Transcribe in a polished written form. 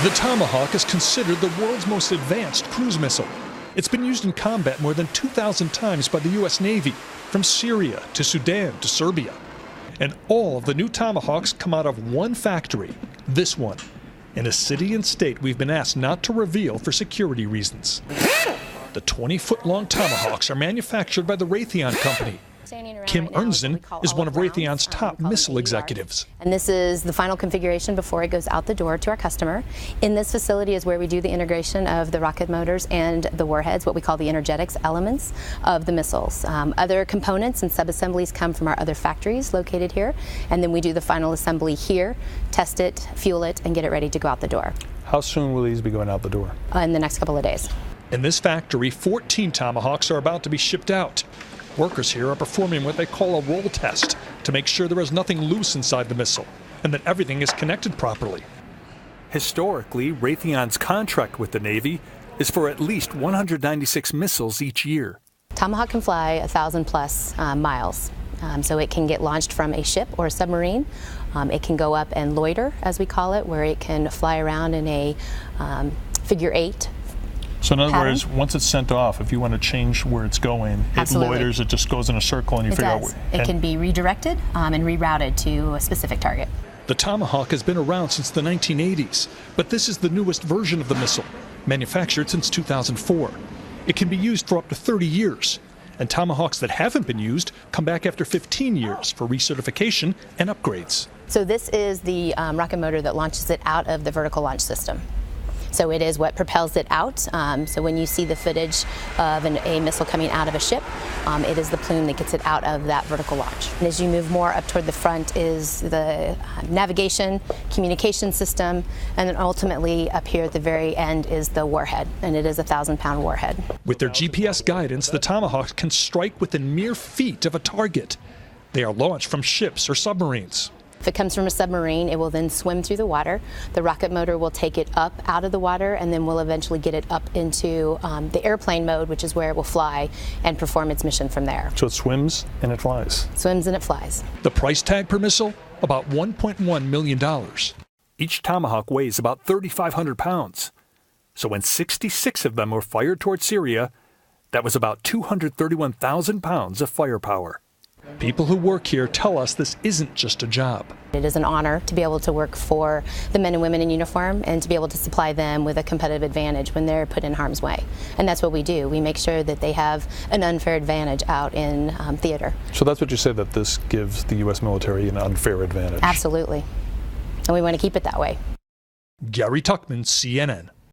The Tomahawk is considered the world's most advanced cruise missile. It's been used in combat more than 2,000 times by the U.S. Navy, from Syria to Sudan to Serbia. And all of the new Tomahawks come out of one factory, this one, in a city and state we've been asked not to reveal for security reasons. The 20-foot-long Tomahawks are manufactured by the Raytheon Company. Kim Ernzen is one of Raytheon's top missile executives. And this is the final configuration before it goes out the door to our customer. In this facility is where we do the integration of the rocket motors and the warheads, what we call the energetics elements of the missiles. Other components and subassemblies come from our other factories located here, and then we do the final assembly here, test it, fuel it, and get it ready to go out the door. How soon will these be going out the door? In the next couple of days. In this factory, 14 Tomahawks are about to be shipped out. Workers here are performing what they call a roll test to make sure there is nothing loose inside the missile and that everything is connected properly. Historically, Raytheon's contract with the Navy is for at least 196 missiles each year. Tomahawk can fly 1,000 plus miles. So it can get launched from a ship or a submarine. It can go up and loiter, as we call it, where it can fly around in a figure 8. So in other words, once it's sent off, if you want to change where it's going, Absolutely. It loiters, it just goes in a circle and you figure out where. It can be redirected and rerouted to a specific target. The Tomahawk has been around since the 1980s, but this is the newest version of the missile, manufactured since 2004. It can be used for up to 30 years, and Tomahawks that haven't been used come back after 15 years for recertification and upgrades. So this is the rocket motor that launches it out of the vertical launch system. So it is what propels it out. So when you see the footage of a missile coming out of a ship, it is the plume that gets it out of that vertical launch. And as you move more up toward the front is the navigation, communication system, and then ultimately up here at the very end is the warhead, and it is a 1,000-pound warhead. With their GPS guidance, the Tomahawks can strike within mere feet of a target. They are launched from ships or submarines. If it comes from a submarine, it will then swim through the water. The rocket motor will take it up out of the water, and then we'll eventually get it up into the airplane mode, which is where it will fly and perform its mission from there. So it swims and it flies. Swims and it flies. The price tag per missile, about $1.1 million. Each Tomahawk weighs about 3,500 pounds. So when 66 of them were fired toward Syria, that was about 231,000 pounds of firepower. People who work here tell us this isn't just a job. It is an honor to be able to work for the men and women in uniform and to be able to supply them with a competitive advantage when they're put in harm's way. And that's what we do. We make sure that they have an unfair advantage out in theater. So that's what you said, that this gives the U.S. military an unfair advantage. Absolutely. And we want to keep it that way. Gary Tuckman, CNN.